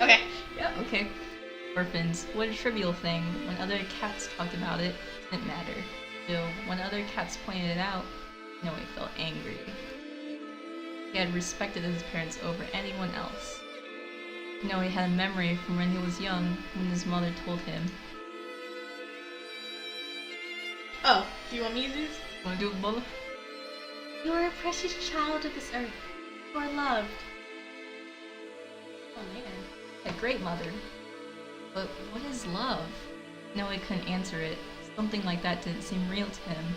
Okay. Yeah, okay. Orphans. What a trivial thing. When other cats talked about it, it didn't matter. Still, when other cats pointed it out, Noe felt angry. He had respected his parents over anyone else. Noe had a memory from when he was young, when his mother told him. Oh, do you want me to do this? Wanna do it, mother? You are a precious child of this earth. You are loved. Oh man. A great mother. But what is love? Noe couldn't answer it. Something like that didn't seem real to him.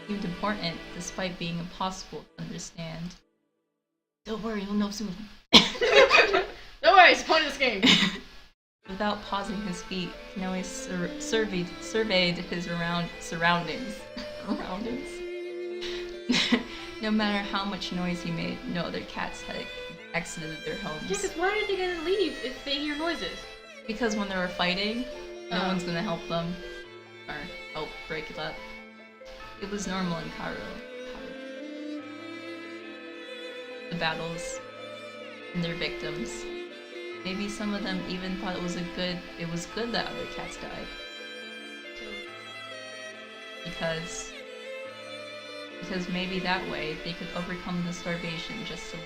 It seemed important, despite being impossible to understand. Don't worry, you'll know soon. Don't worry, it's the point of this game. Without pausing his feet, Noe surveyed his surroundings. No matter how much noise he made, no other cats had exited their homes. Yeah, because why are they gonna leave if they hear noises? Because when they were fighting, no one's gonna help them or help break it up. It was normal in Cairo. The battles and their victims. Maybe some of them even thought it was good that other cats died. Because maybe that way they could overcome the starvation just so.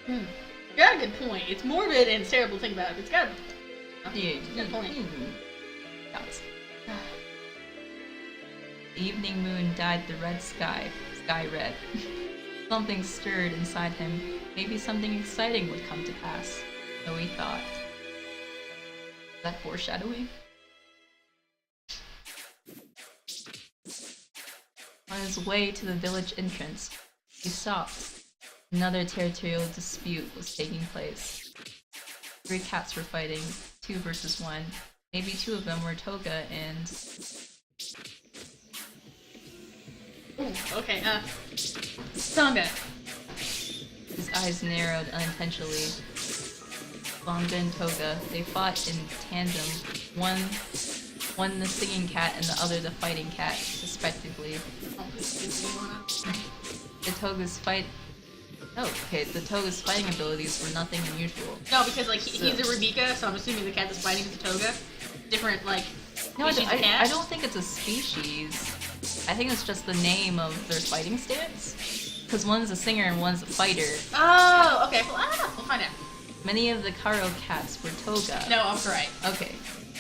You got a good point. It's morbid and it's terrible to think about it, but it's got a good point. Counts. The evening moon dyed the red sky red. Something stirred inside him. Maybe something exciting would come to pass. So he thought. Is that foreshadowing? On his way to the village entrance, he stopped. Another territorial dispute was taking place. 3 cats were fighting, 2 versus 1. Maybe 2 of them were Toga and... Ooh, okay, Sangha. His eyes narrowed unintentionally. Sangha and Toga, they fought in tandem. One the singing cat and the other the fighting cat, respectively. The Toga's fighting abilities were nothing unusual. No, because like he's a Rebecca, so I'm assuming the cat that's fighting is a Toga. Different like species of cat. I don't think it's a species. I think it's just the name of their fighting stance. Because one's a singer and one's a fighter. Oh, okay. Well, I don't know. We'll find out. Many of the Karo cats were Toga. No, I'm correct. Okay.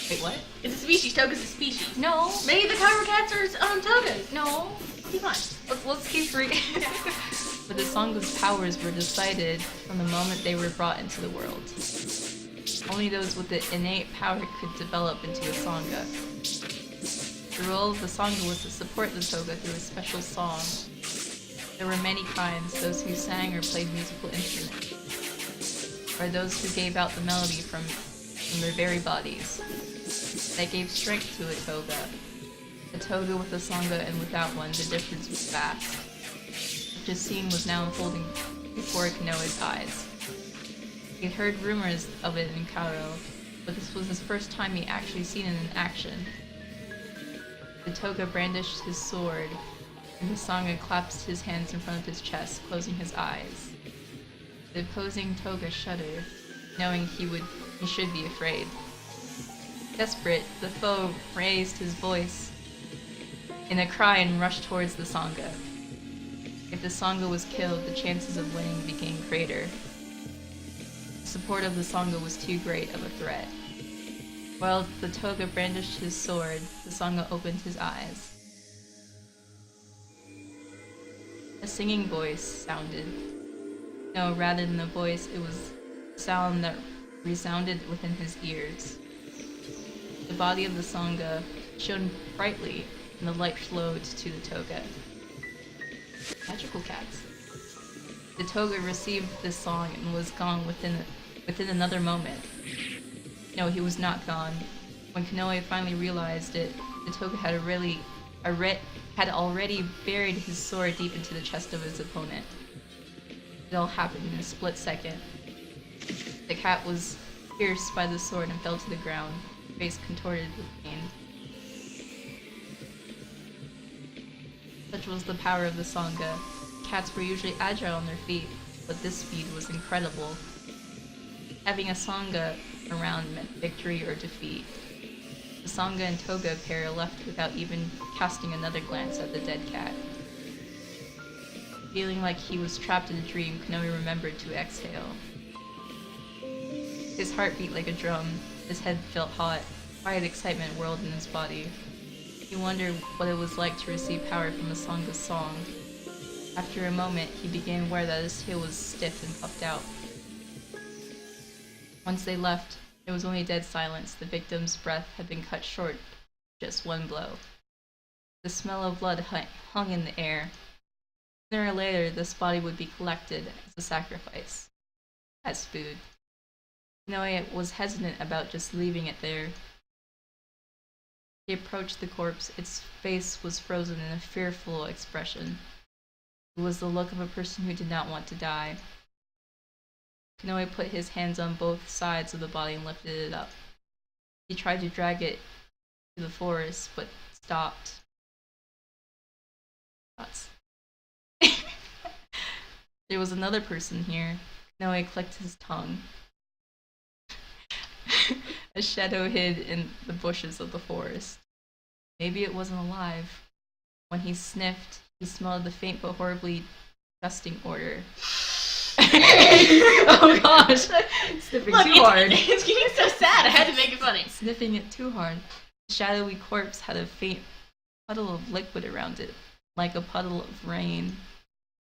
Wait, what? It's a species. Toga's a species. No. Many of the Cairo cats are Togas. No. Okay, fine. Let's keep reading. But the Sangha's powers were decided from the moment they were brought into the world. Only those with the innate power could develop into a Sangha. The role of the Sangha was to support the Toga through a special song. There were many kinds, those who sang or played musical instruments, or those who gave out the melody from their very bodies. That gave strength to a Toga. A Toga with a Sangha and without one, the difference was vast. This scene was now unfolding before Kanoe's eyes. He had heard rumors of it in Cairo, but this was his first time he actually seen it in action. The Toga brandished his sword, and the Sangha clasped his hands in front of his chest, closing his eyes. The opposing Toga shuddered, knowing he should be afraid. Desperate, the foe raised his voice in a cry and rushed towards the Sangha. If the Sangha was killed, the chances of winning became greater. The support of the Sangha was too great of a threat. While the Toga brandished his sword, the Sangha opened his eyes. A singing voice sounded. No, rather than a voice, it was a sound that resounded within his ears. The body of the Sangha shone brightly, and the light flowed to the Toga. Magical cats. The Toga received this song and was gone within another moment. No, he was not gone. When Kanoe finally realized it, the Toga had already buried his sword deep into the chest of his opponent. It all happened in a split second. The cat was pierced by the sword and fell to the ground, face contorted with pain. Such was the power of the Sangha. Cats were usually agile on their feet, but this speed was incredible. Having a Sangha around meant victory or defeat. The Sangha and Toga pair left without even casting another glance at the dead cat. Feeling like he was trapped in a dream, Konoe remembered to exhale. His heart beat like a drum, his head felt hot, quiet excitement whirled in his body. He wondered what it was like to receive power from a Sangha's song. After a moment, he became aware that his tail was stiff and puffed out. Once they left, there was only dead silence. The victim's breath had been cut short, just one blow. The smell of blood hung in the air. Sooner or later, this body would be collected as a sacrifice, as food. Konoe was hesitant about just leaving it there. He approached the corpse. Its face was frozen in a fearful expression. It was the look of a person who did not want to die. Konoe put his hands on both sides of the body and lifted it up. He tried to drag it to the forest, but stopped. There was another person here. Konoe clicked his tongue. A shadow hid in the bushes of the forest. Maybe it wasn't alive. When he sniffed, he smelled the faint but horribly disgusting odor. Oh gosh! Sniffing too hard. It's getting so sad, I had to make it funny. Sniffing it too hard. The shadowy corpse had a faint puddle of liquid around it, like a puddle of rain.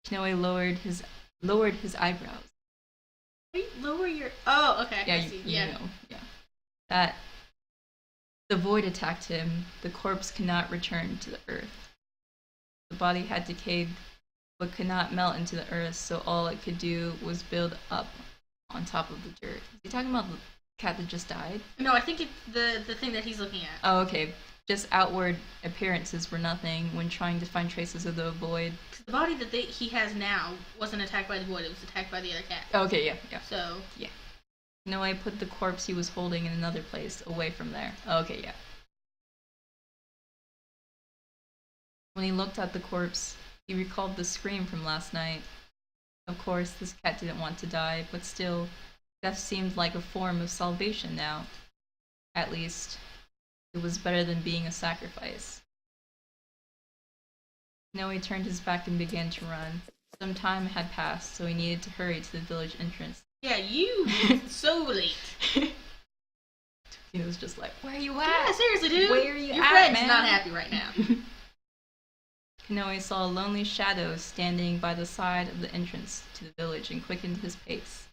Konoe lowered his eyebrows. Wait, lower your... Oh, okay. Yeah, I see. you know. Yeah. That the void attacked him. The corpse could not return to the earth. The body had decayed, but could not melt into the earth, so all it could do was build up on top of the dirt. Is he talking about the cat that just died? No, I think it's the thing that he's looking at. Oh, okay. Just outward appearances were nothing when trying to find traces of the void. The body that he has now wasn't attacked by the void, it was attacked by the other cat. Oh, okay, yeah. So... Yeah. No, I put the corpse he was holding in another place, away from there. Oh, okay, yeah. When he looked at the corpse, he recalled the scream from last night. Of course, this cat didn't want to die, but still, death seemed like a form of salvation now. At least, it was better than being a sacrifice. Noe turned his back and began to run. Some time had passed, so he needed to hurry to the village entrance. Yeah, you so late. He was just like, "Where are you at? Yeah, seriously, dude. Where are you Your at, friend's man?" not happy right now. Konoe saw a lonely shadow standing by the side of the entrance to the village and quickened his pace.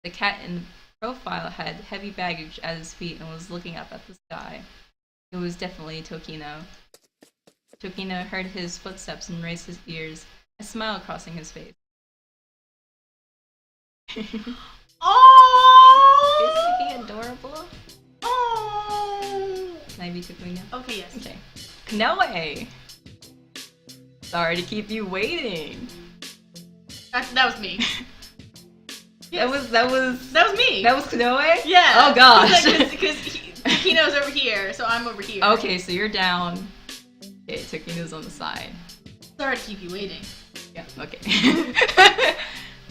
The cat in profile had heavy baggage at his feet and was looking up at the sky. It was definitely Tokino. Tokino heard his footsteps and raised his ears, a smile crossing his face. Oh! Isn't he adorable? Oh! Can I be Tokino? Okay, yes. Okay. Konoe! Sorry to keep you waiting. That was me. Yes. That was me. That was Konoe? Yeah. Oh gosh. Because Tokino's over here, so I'm over here. Okay, so you're down. Okay, Tokino's on the side. Sorry to keep you waiting. Yeah, okay.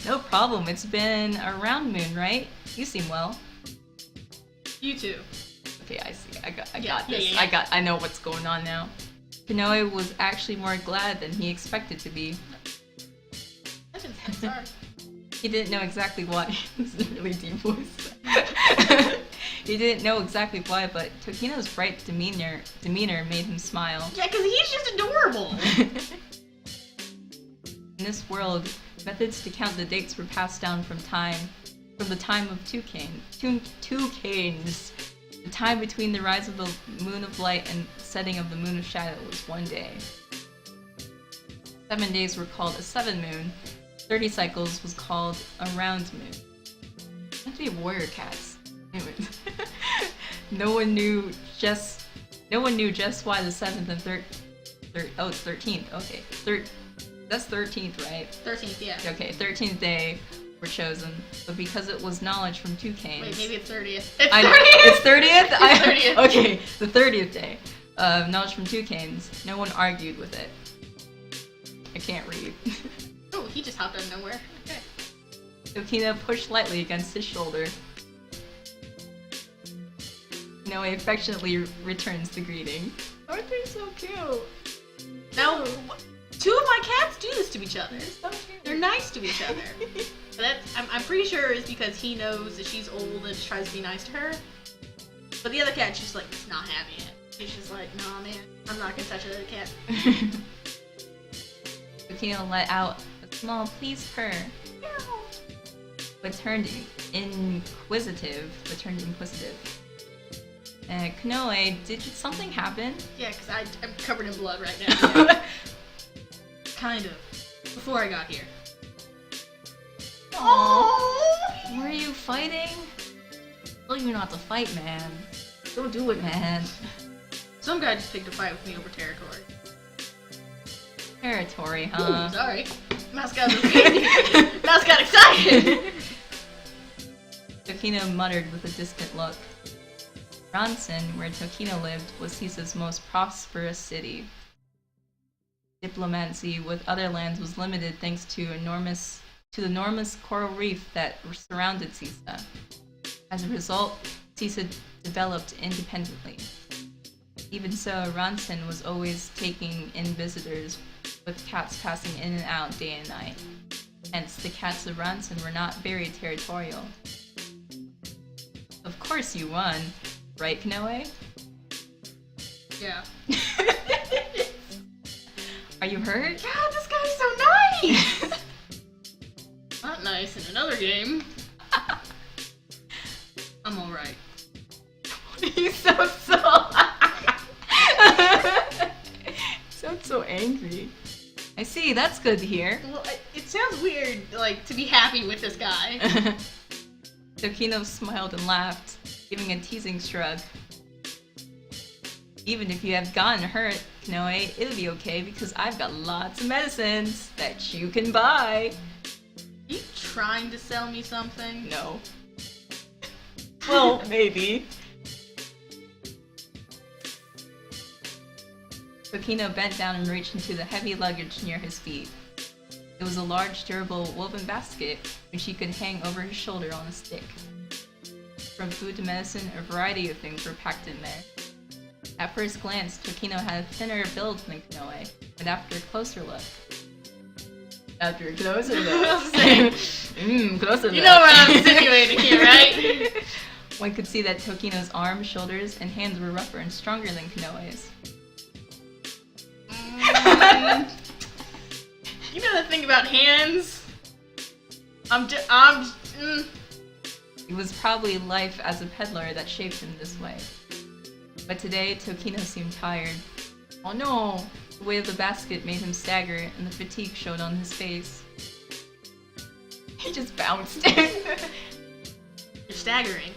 No problem. It's been a round moon, right? You seem well. You too. Okay, I see. I got Yeah, this. yeah. I know what's going on now. Konoe was actually more glad than he expected to be. I didn't say sorry. He didn't know exactly why. This is a really deep voice. He didn't know exactly why, but Tokino's bright demeanor made him smile. Yeah, because he's just adorable. In this world, methods to count the dates were passed down from the time of two canes. The time between the rise of the moon of light and setting of the moon of shadow was 1 day. 7 days were called a 7 moon. 30 cycles was called a round moon. Have to be warrior cats. Anyways. No one knew just why the 7th and oh, it's 13th. Okay. That's 13th, right? 13th, yeah. Okay, 13th day were chosen, but because it was knowledge from two canes. Wait, maybe it's 30th. It's 30th? It's 30th. Okay, the 30th day. Knowledge from two canes. No one argued with it. I can't read. Oh, he just hopped out of nowhere. Okay. Tokino pushed lightly against his shoulder. Kanoe affectionately returns the greeting. Aren't they so cute? Now, two of my cats do this to each other. So cute. They're nice to each other. But that's, I'm pretty sure it's because he knows that she's old and tries to be nice to her. But the other cat's just like, it's not having it. She's just like, nah, man, I'm not gonna touch the other cat. Tokino let out a small please purr, but turned inquisitive. Kanoe, did something happen? Yeah, because I'm covered in blood right now. Kind of. Before I got here. Aww. Were you fighting? Tell you not to fight, man. Don't do it, man. Some guy just picked a fight with me over territory. Territory, huh? Ooh, sorry. Mouse got excited! Tokino muttered with a distant look. Ronson, where Tokino lived, was Cisa's most prosperous city. Diplomacy with other lands was limited thanks to the enormous coral reef that surrounded Cisa. As a result, Cisa developed independently. Even so, Ronson was always taking in visitors, with cats passing in and out day and night. Hence, the cats of Ronson were not very territorial. Of course you won, right, Kanoe? Yeah. Are you hurt? God, this guy's so nice! Not nice in another game. I'm alright. You sound so angry. I see, that's good to hear. Well, it sounds weird, like, to be happy with this guy. Tokino smiled and laughed, giving a teasing shrug. Even if you have gotten hurt, Kanoe, it'll be okay because I've got lots of medicines that you can buy. Are you trying to sell me something? No. Well, maybe. Tokino bent down and reached into the heavy luggage near his feet. It was a large, durable, woven basket which he could hang over his shoulder on a stick. From food to medicine, a variety of things were packed in there. At first glance, Tokino had a thinner build than Kanoe, but after a closer look... closer look... You know what I'm insinuating here, right? One could see that Tokino's arms, shoulders, and hands were rougher and stronger than Kanoe's. You know the thing about hands? It was probably life as a peddler that shaped him this way. But today, Tokino seemed tired. Oh no! The weight of the basket made him stagger, and the fatigue showed on his face. He just bounced. You're staggering.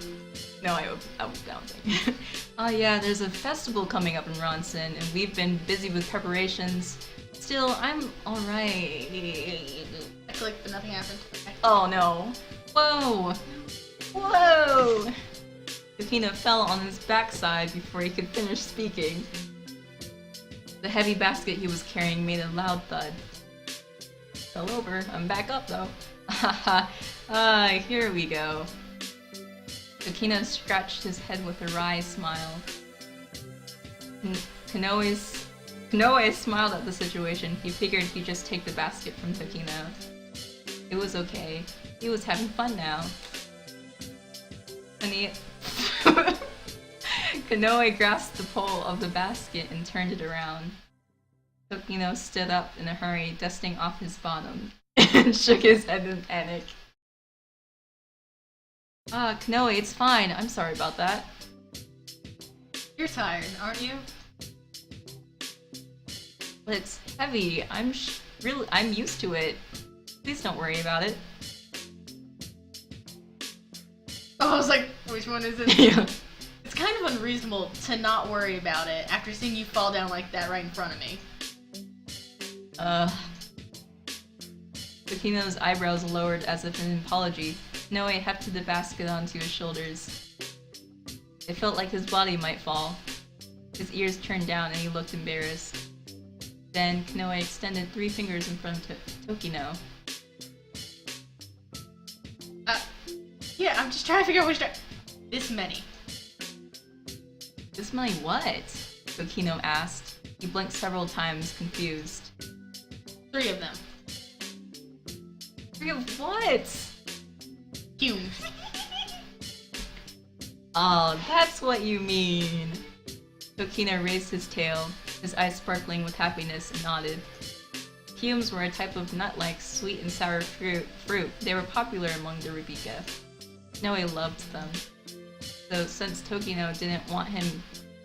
No, I was bouncing. Oh yeah, there's a festival coming up in Ronson, and we've been busy with preparations. Still, I'm alright. I clicked, but nothing happened. Okay. Oh no. Whoa! Whoa! Tokino fell on his backside before he could finish speaking. The heavy basket he was carrying made a loud thud. Fell over. I'm back up though. Haha. Here we go. Tokino scratched his head with a wry smile. Kanoe smiled at the situation. He figured he'd just take the basket from Tokino. It was okay. He was having fun now. Kanoe grasped the pole of the basket and turned it around. Tokino stood up in a hurry, dusting off his bottom, and shook his head in panic. Kanoe, it's fine. I'm sorry about that. You're tired, aren't you? But it's heavy. I'm used to it. Please don't worry about it. Oh, I was like, which one is it? Yeah. It's kind of unreasonable to not worry about it after seeing you fall down like that right in front of me. Tokino's eyebrows lowered as if in apology. Kanoe hefted the basket onto his shoulders. It felt like his body might fall. His ears turned down and he looked embarrassed. Then Kanoe extended 3 fingers in front of Tokino. Yeah, I'm just trying to figure out which... This many. This money what? Tokino asked. He blinked several times, confused. 3 of them. 3 of what? Fumes. Oh, that's what you mean. Tokino raised his tail, his eyes sparkling with happiness, and nodded. Fumes were a type of nut-like sweet and sour fruit. They were popular among the Rubika. Noe loved them. So since Tokino didn't want him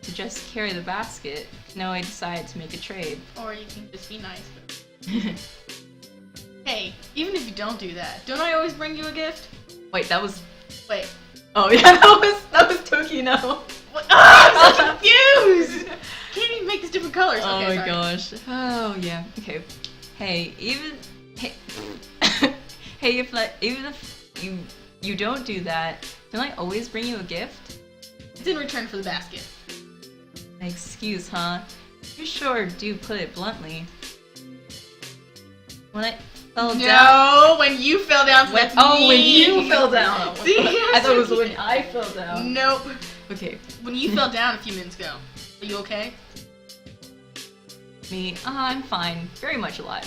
to just carry the basket, Noe decided to make a trade. Or you can just be nice. Hey, even if you don't do that, don't I always bring you a gift? Wait, that was... Wait. Oh yeah, that was Tokino. What? Oh, I'm so confused! Can't even make these different colors. Oh Okay, my sorry. gosh. Oh yeah. Okay. Hey, even if you don't do that, don't I always bring you a gift? It's in return for the basket. An excuse, huh? You sure do put it bluntly. When I fell down. No, when you fell down. So that's me. When you fell down. See, I thought it was when I fell down. Nope. Okay. When you fell down a few minutes ago. Are you okay? Me? I'm fine. Very much alive.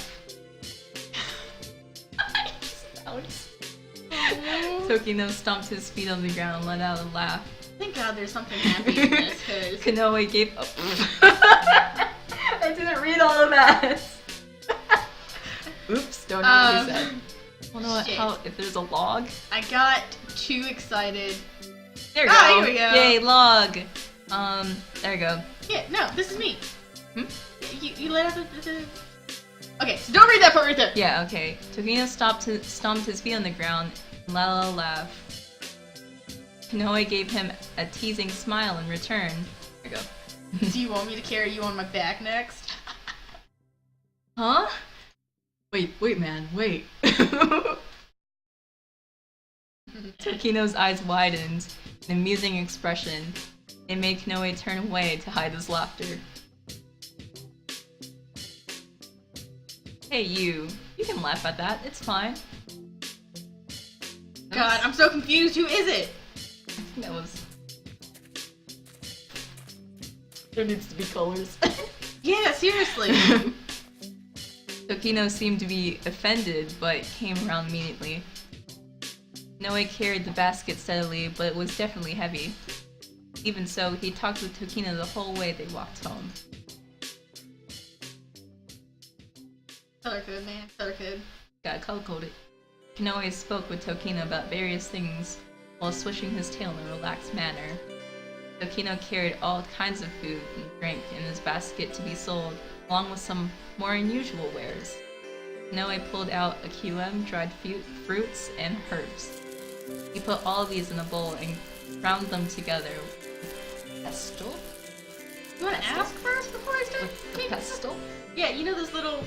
Tokino stomped his feet on the ground and let out a laugh. Thank God there's something happy in this, cause... Kanoe gave up. I didn't read all of that. Oops, don't know what he said. I don't know if there's a log. I got too excited. There we go. Here we go. Yay, log. There we go. Yeah, no, this is me. Hmm? You let out the... Okay, so don't read that part right there. Yeah, okay. Tokino stomped his feet on the ground and let out a laugh. Kanoe gave him a teasing smile in return. There we go. Do you want me to carry you on my back next? Huh? Wait, man, wait. Tokino's eyes widened, an amusing expression. It made Kanoe turn away to hide his laughter. Hey you can laugh at that, it's fine. God, I'm so confused, who is it? I think that was... There needs to be colors. Yeah, seriously. Tokino seemed to be offended, but came around immediately. Noe carried the basket steadily, but it was definitely heavy. Even so, he talked with Tokino the whole way they walked home. Color code, man. Color code. Gotta color code it. Kanoe spoke with Tokino about various things while swishing his tail in a relaxed manner. Tokino carried all kinds of food and drink in his basket to be sold, along with some more unusual wares. Kanoe pulled out a QM, dried fruits, and herbs. He put all of these in a bowl and ground them together with pestle? You want to ask first before I start? With pestle? Yeah, you know those little...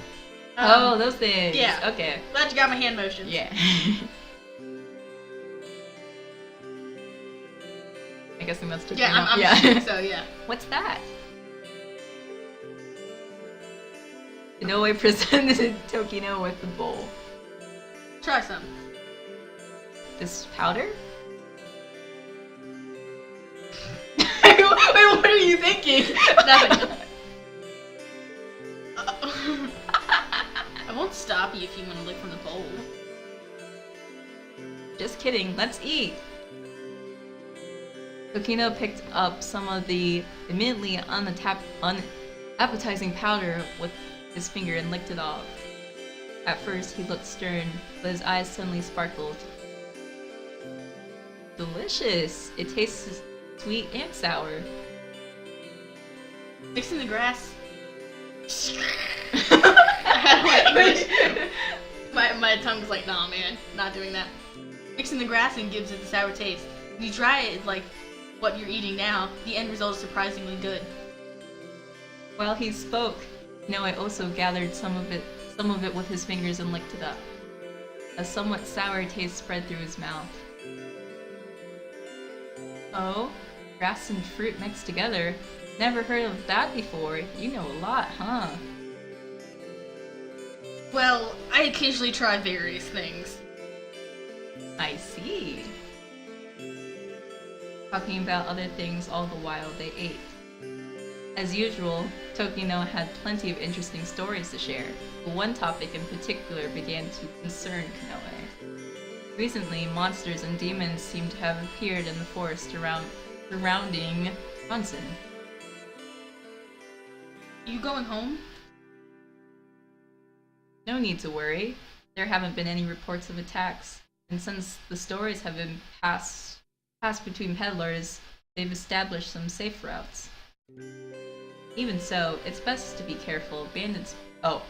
oh, those things! Yeah. Okay. Glad you got my hand motion. Yeah. I guess that's Tokino. Yeah, I'm assuming so, yeah. What's that? Kanoe presented Tokino with the bowl. Try some. This powder? Wait, what are you thinking? Nothing. I won't stop you if you want to lick from the bowl. Just kidding, let's eat! Tokino picked up some of the immediately unappetizing powder with his finger and licked it off. At first, he looked stern, but his eyes suddenly sparkled. Delicious! It tastes sweet and sour. Mixing the grass. my tongue was like, nah, man, not doing that. Mixing the grass and gives it the sour taste. When you try it like what you're eating now, the end result is surprisingly good. While he spoke, Noe also gathered some of it with his fingers and licked it up. A somewhat sour taste spread through his mouth. Oh, grass and fruit mixed together. Never heard of that before. You know a lot, huh? Well, I occasionally try various things. I see. talking about other things all the while they ate. As usual, Tokino had plenty of interesting stories to share, but one topic in particular began to concern Kanoe. Recently, monsters and demons seemed to have appeared in the forest surrounding Ronson. You going home? No need to worry. There haven't been any reports of attacks, and since the stories have been passed between peddlers, they've established some safe routes. Even so, it's best to be careful. Bandits. Oh,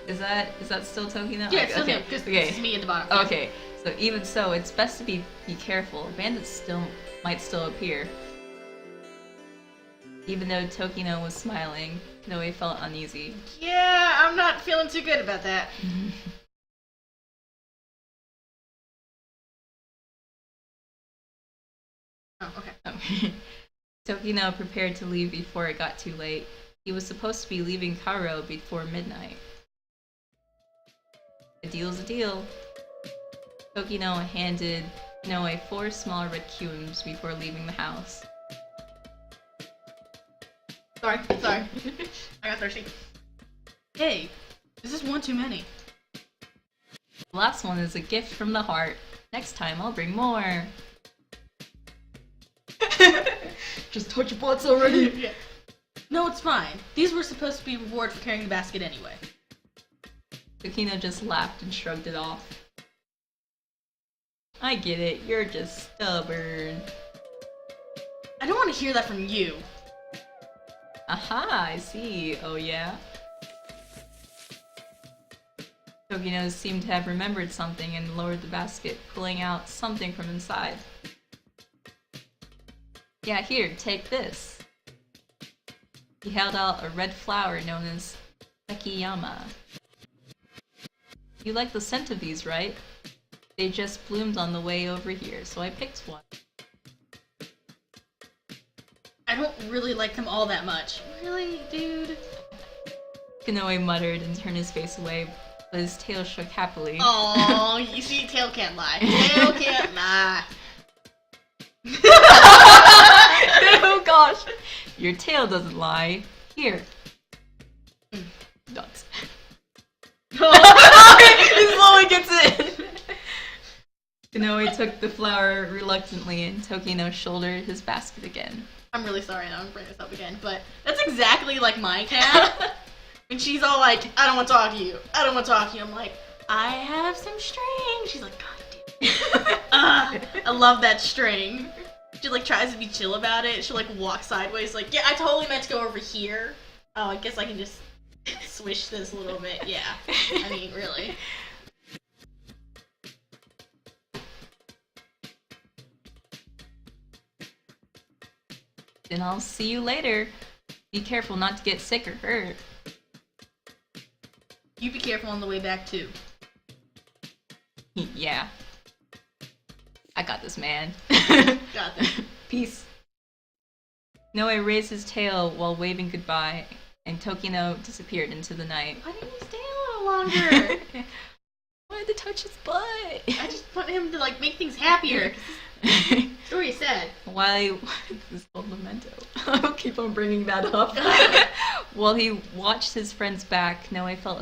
is that still Tokino? Yeah, it's still okay. him. Because Okay. it's me at the bottom. Okay. So even so, it's best to be careful. Bandits might still appear. Even though Tokino was smiling, Kanoe felt uneasy. Yeah, I'm not feeling too good about that. Oh, okay. Tokino prepared to leave before it got too late. He was supposed to be leaving Karo before midnight. A deal's a deal. Tokino handed Kanoe 4 small red cubes before leaving the house. Sorry. I got thirsty. Hey, this is one too many. The last one is a gift from the heart. Next time I'll bring more. Just touch your butts already. Yeah. No, it's fine. These were supposed to be reward for carrying the basket anyway. Tokino just laughed and shrugged it off. I get it, you're just stubborn. I don't want to hear that from you. Aha, I see. Oh yeah? Tokino seemed to have remembered something and lowered the basket, pulling out something from inside. Yeah, here, take this. He held out a red flower known as Sekiyama. You like the scent of these, right? They just bloomed on the way over here, so I picked one. I don't really like them all that much. Really, dude? Kanoe muttered and turned his face away, but his tail shook happily. Oh, you see, tail can't lie. Tail can't lie. Oh gosh! Your tail doesn't lie. Here. Ducks. He slowly gets in! Kanoe took the flower reluctantly and Tokino shouldered his basket again. I'm really sorry I don't bring this up again, but that's exactly like my cat. When she's all like, I don't want to talk to you. I don't want to talk to you. I'm like, I have some string. She's like, God damn it. I love that string. She like tries to be chill about it. She'll like walk sideways like, yeah, I totally meant to go over here. Oh, I guess I can just swish this a little bit. Yeah. I mean, really. Then I'll see you later. Be careful not to get sick or hurt. You be careful on the way back too. Yeah. I got this, man. Got this. Peace. Noe raised his tail while waving goodbye, and Tokino disappeared into the night. Why didn't you stay a little longer? I wanted to touch his butt. I just want him to like make things happier. Story is sad. While this is called Lamento. I'll keep on bringing that up. While he watched his friends back, Noe felt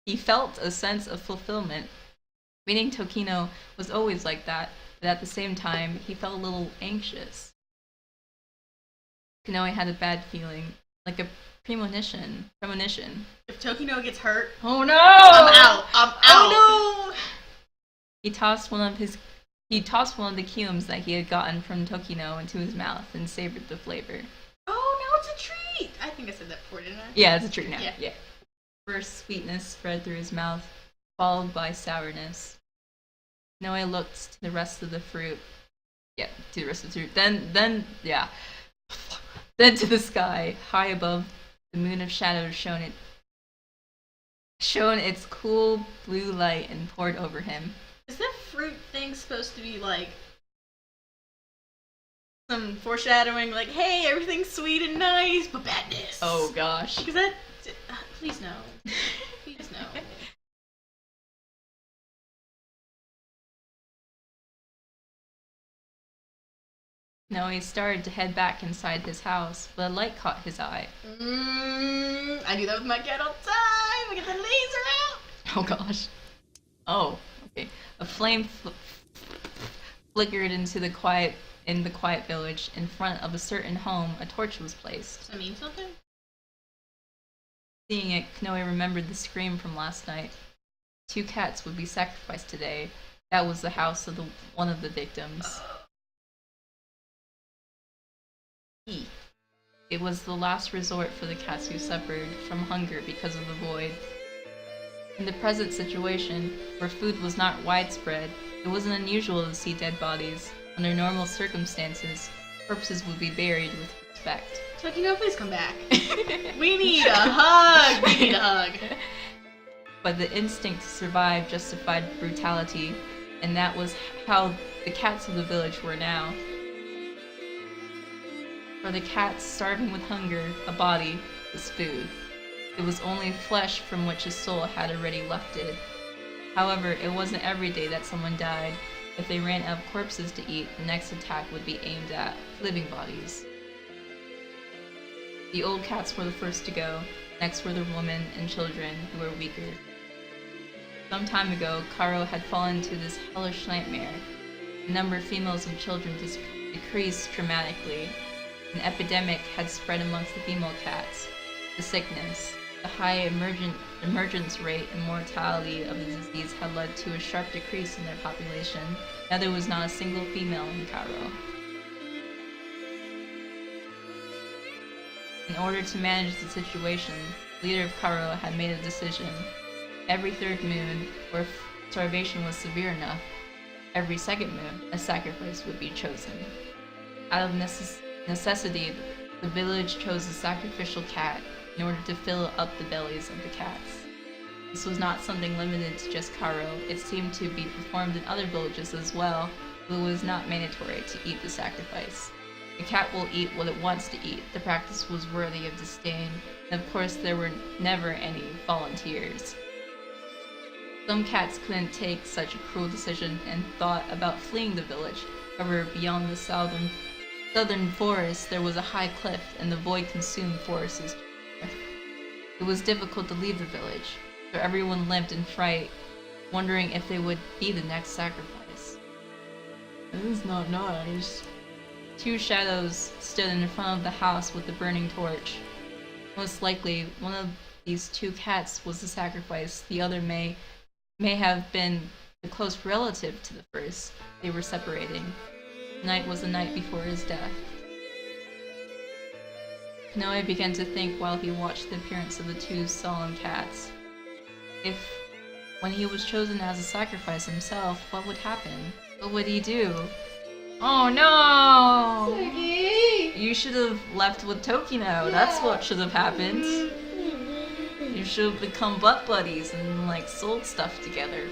he felt a sense of fulfillment. Meaning Tokino was always like that, but at the same time, he felt a little anxious. Kanoe had a bad feeling, like a premonition. If Tokino gets hurt, Oh no! I'm out. I'm out. Oh no! He tossed one of the cubes that he had gotten from Tokino into his mouth and savored the flavor. Oh, now it's a treat. I think I said that before, didn't I? Yeah, it's a treat now. Yeah. First sweetness spread through his mouth, followed by sourness. Noe looked to the rest of the fruit. Yeah, to the rest of the fruit. Then to the sky, high above. The moon of shadows shone its cool blue light and poured over him. Is that fruit thing supposed to be like some foreshadowing? Like, hey, everything's sweet and nice, but badness. Oh gosh. Because that. Please no. Please no. Noe started to head back inside his house, but a light caught his eye. I do that with my cat all the time. I get the laser out. Oh gosh. Oh, okay. A flame flickered into the quiet village. In front of a certain home, a torch was placed. Does that mean something? Seeing it, Knoe remembered the scream from last night. 2 cats would be sacrificed today. That was the house of one of the victims. It was the last resort for the cats who suffered from hunger because of the void. In the present situation, where food was not widespread, it wasn't unusual to see dead bodies. Under normal circumstances, corpses would be buried with respect. Tokino, please come back. We need a hug! We need a hug. But the instinct to survive justified brutality, and that was how the cats of the village were now. For the cats starving with hunger, a body was food. It was only flesh from which a soul had already lefted. However, it wasn't every day that someone died. If they ran out of corpses to eat, the next attack would be aimed at living bodies. The old cats were the first to go. Next were the women and children who were weaker. Some time ago, Karo had fallen into this hellish nightmare. The number of females and children decreased dramatically. An epidemic had spread amongst the female cats. The sickness, the high emergence rate and mortality of the disease had led to a sharp decrease in their population. Now there was not a single female in Karo. In order to manage the situation, the leader of Karo had made a decision. Every 3rd moon, or if starvation was severe enough, every 2nd moon, a sacrifice would be chosen. Out of necessity, the village chose a sacrificial cat in order to fill up the bellies of the cats. This was not something limited to just Karo. It seemed to be performed in other villages as well, but it was not mandatory to eat the sacrifice. The cat will eat what it wants to eat. The practice was worthy of disdain, and of course there were never any volunteers. Some cats couldn't take such a cruel decision and thought about fleeing the village. However, beyond the southern forest, there was a high cliff, and the void consumed forests. It was difficult to leave the village, so everyone limped in fright, wondering if they would be the next sacrifice. This is not nice. 2 shadows stood in front of the house with the burning torch. Most likely, one of these 2 cats was the sacrifice. The other may have been the close relative to the first. They were separating. Tonight was the night before his death. Knoe began to think while he watched the appearance of the 2 solemn cats. When he was chosen as a sacrifice himself, what would happen? What would he do? Oh no! Sugi! You should have left with Tokino. Yeah. That's what should have happened. You should have become butt buddies and sold stuff together.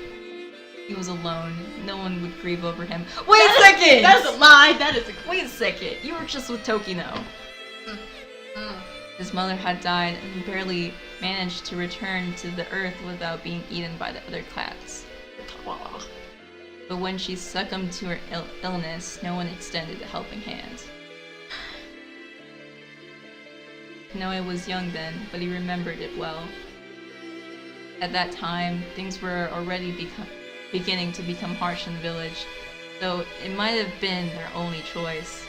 He was alone. No one would grieve over him. Wait a second! That is a lie! Wait a second! You were just with Tokino. His mother had died and barely managed to return to the earth without being eaten by the other cats. But when she succumbed to her illness, no one extended a helping hand. Knoe was young then, but he remembered it well. At that time, things were already beginning to become harsh in the village, though it might have been their only choice.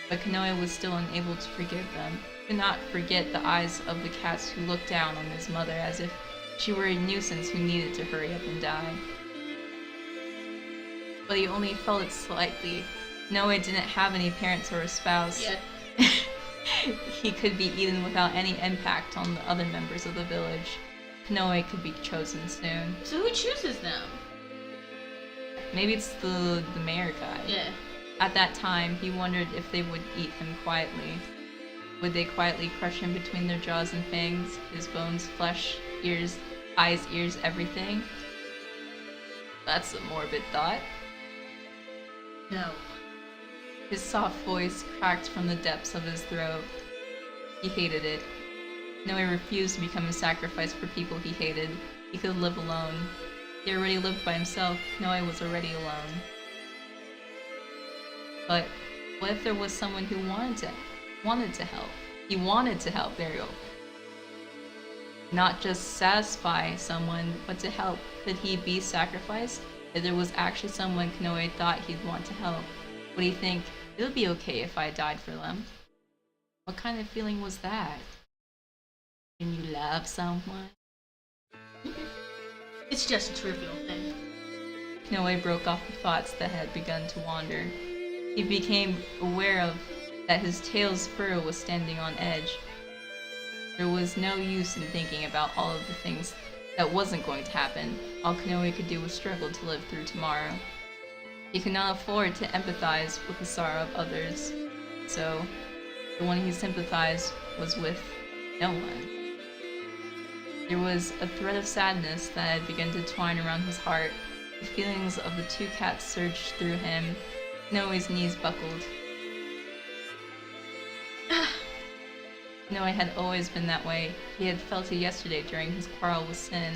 But Knoe was still unable to forgive them. He could not forget the eyes of the cats who looked down on his mother as if she were a nuisance who needed to hurry up and die. But he only felt it slightly. Knoe didn't have any parents or a spouse. Yeah. He could be eaten without any impact on the other members of the village. Knoe could be chosen soon. So who chooses them? Maybe it's the mayor guy. Yeah. At that time, he wondered if they would eat him quietly. Would they quietly crush him between their jaws and fangs, his bones, flesh, ears, eyes, ears, everything? That's a morbid thought. No. His soft voice cracked from the depths of his throat. He hated it. Knoe refused to become a sacrifice for people he hated. He could live alone. He already lived by himself. Knoe was already alone. But What if there was someone who wanted to help? He wanted to help, there you go. Not just satisfy someone, but to help. Could he be sacrificed? If there was actually someone Kanoe thought he'd want to help, would he think, it would be okay if I died for them? What kind of feeling was that? When you love someone? It's just a trivial thing. Kanoe broke off the thoughts that had begun to wander. He became aware of that his tail's fur was standing on edge. There was no use in thinking about all of the things that wasn't going to happen. All Kanoe could do was struggle to live through tomorrow. He could not afford to empathize with the sorrow of others, so the one he sympathized was with no one. There was a thread of sadness that had begun to twine around his heart. The feelings of the two cats surged through him. Kanoe's knees buckled. Kanoe had always been that way. He had felt it yesterday during his quarrel with Sin.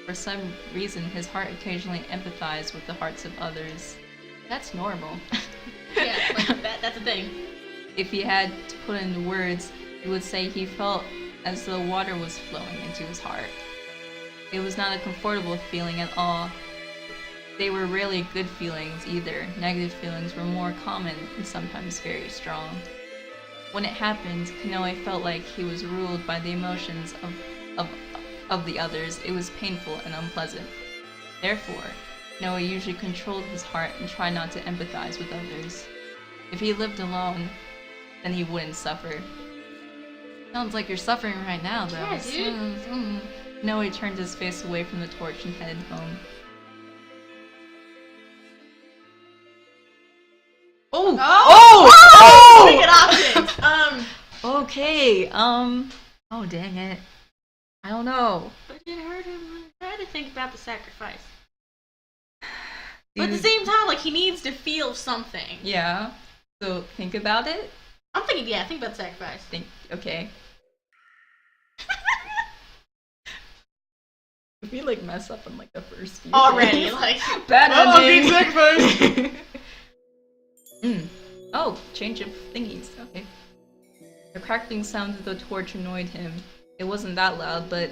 For some reason, his heart occasionally empathized with the hearts of others. That's normal. Yeah, like that's a thing. If he had to put into words, he would say he felt as though water was flowing into his heart. It was not a comfortable feeling at all. They were rarely good feelings either. Negative feelings were more common and sometimes very strong. When it happened, Kanoe felt like he was ruled by the emotions of the others. It was painful and unpleasant. Therefore, Kanoe usually controlled his heart and tried not to empathize with others. If he lived alone, then he wouldn't suffer. Sounds like you're suffering right now, though. Yeah, dude. Kanoe turned his face away from the torch and headed home. We get options. Okay. Oh, dang it. I don't know. But it hurt him. I had to think about the sacrifice. Dude. But at the same time, like, he needs to feel something. Yeah. So think about it. I'm thinking, think about the sacrifice. Okay. If we like mess up on like the first few already, days, like bad ending. Sacrifice. Oh, change of thingies. Okay. The crackling sound of the torch annoyed him. It wasn't that loud, but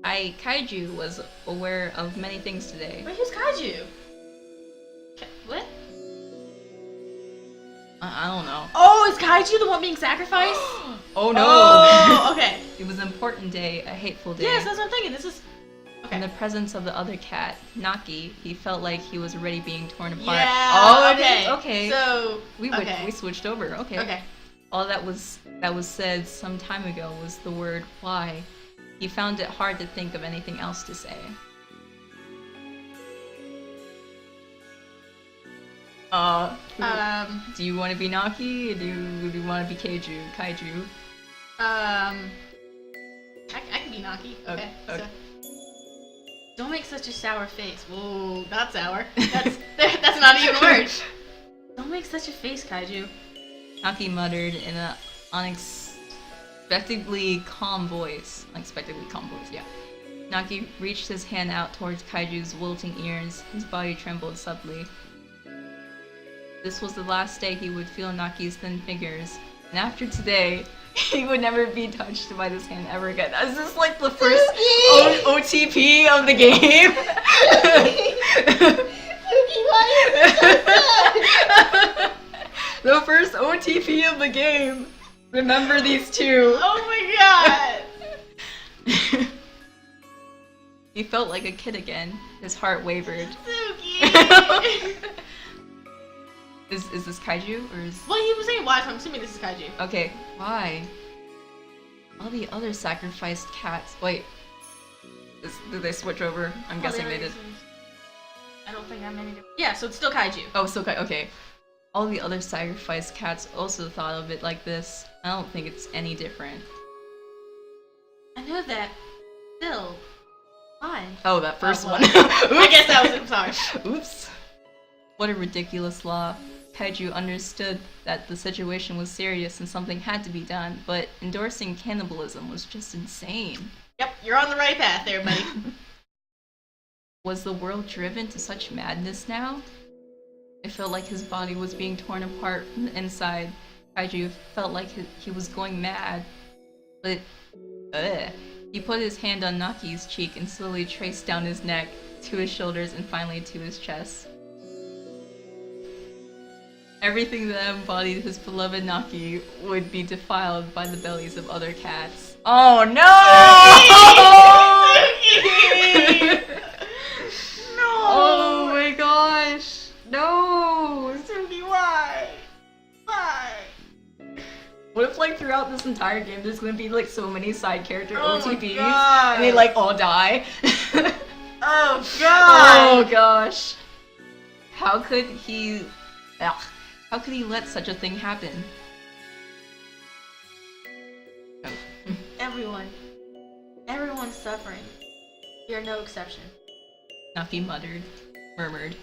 Keiju was aware of many things today. Wait, who's Keiju? What? I don't know. Oh, is Keiju the one being sacrificed? Oh no! Oh, okay. It was an important day, a hateful day. Yes, that's what I'm thinking. This is... Okay. In the presence of the other cat, Naki, he felt like he was already being torn apart. Yeah. Oh, okay. Okay. So we switched over. Okay. Okay. All that was said some time ago was the word "why." He found it hard to think of anything else to say. Do you want to be Naki or do you want to be Kaiju? I can be Naki. Okay. Okay. So, don't make such a sour face. Whoa, not sour. That's not even a word. Don't make such a face, Kaiju. Naki muttered in an unexpectedly calm voice. Yeah. Naki reached his hand out towards Kaiju's wilting ears. His body trembled subtly. This was the last day he would feel Naki's thin fingers. And after today, he would never be touched by this hand ever again. Is this like the first OTP of the game? The first OTP of the game. Remember these two. Oh my god! He felt like a kid again. His heart wavered. Suki! Is this Kaiju or is... Well, he was saying why, so I'm assuming this is Kaiju. Okay, why? All the other sacrificed cats... Wait. Did they switch over? I'm guessing they did. I don't think I'm any different. Yeah, so it's still Kaiju. Oh, still okay. All the other sacrificed cats also thought of it like this. I don't think it's any different. I know that. Still. Why? Oh, that first one. I guess that was it. I'm sorry. Oops. What a ridiculous law. Keiju understood that the situation was serious and something had to be done, but endorsing cannibalism was just insane. Yep, you're on the right path there, buddy. Was the world driven to such madness now? It felt like his body was being torn apart from the inside. Keiju felt like he was going mad. But, he put his hand on Naki's cheek and slowly traced down his neck, to his shoulders, and finally to his chest. Everything that embodied his beloved Naki would be defiled by the bellies of other cats. Oh no! No! Oh my gosh! No! Suki, why? Why? What if, like, throughout this entire game there's gonna be, like, so many side character OTPs God. and they, like, all die? Oh god! Oh gosh. How could he... Ugh. How could he let such a thing happen? Everyone's suffering. You're no exception. Naki murmured.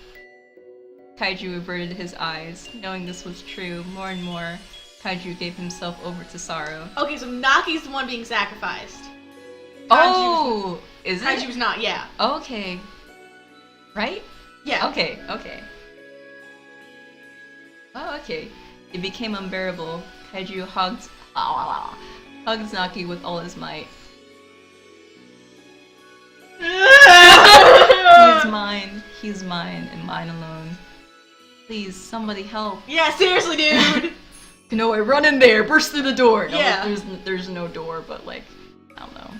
Keiju averted his eyes. Knowing this was true, more and more, Keiju gave himself over to sorrow. Okay, so Naki's the one being sacrificed. Oh! Is it? Kaiju's not, yeah. Okay. Right? Yeah. Okay. Oh, okay. It became unbearable. Keiju hugged Naki with all his might. He's mine, and mine alone. Please, somebody help. Yeah, seriously, dude! No, I run in there, burst through the door. No, Yeah. there's no door, but like, I don't know.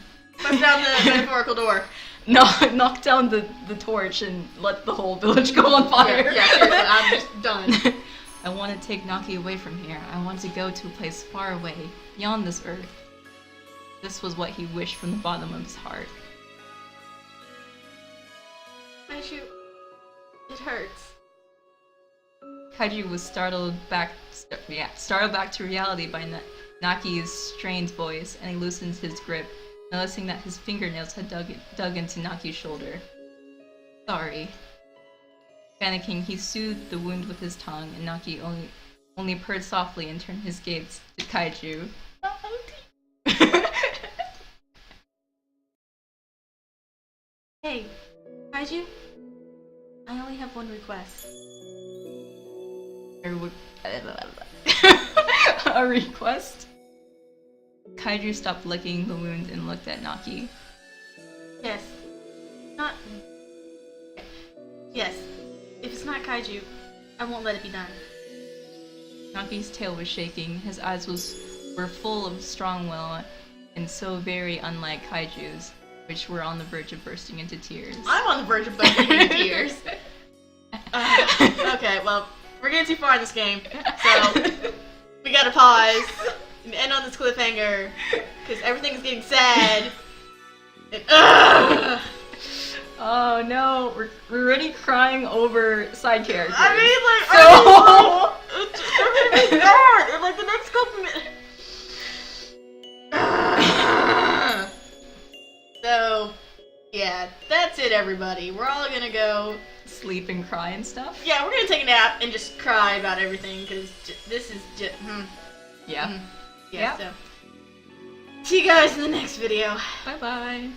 Bust down the metaphorical door. Knock down the torch and let the whole village go on fire. Yeah, seriously, I'm just done. I want to take Naki away from here. I want to go to a place far away, beyond this earth. This was what he wished from the bottom of his heart. Kaiju, it hurts. Keiju was startled back to reality by Naki's strained voice, and he loosened his grip, noticing that his fingernails had dug into Naki's shoulder. Sorry. Panicking, he soothed the wound with his tongue, and Naki only purred softly and turned his gaze to Keiju. Hey, Kaiju, I only have one request. A request? Keiju stopped licking the wound and looked at Naki. Yes. Yes. If it's not Kaiju, I won't let it be done. Naki's tail was shaking. His eyes were full of strong will, and so very unlike Kaiju's, which were on the verge of bursting into tears. I'm on the verge of bursting into tears. Okay, well, we're getting too far in this game, so we gotta pause and end on this cliffhanger, because everything's getting sad. And, Oh no, we're already crying over side characters. I mean, like, everything's hard. And, like, the next couple minutes. So, yeah, that's it, everybody. We're all gonna go sleep and cry and stuff. Yeah, we're gonna take a nap and just cry about everything, because this is just. Yeah. Yeah, so. See you guys in the next video. Bye bye.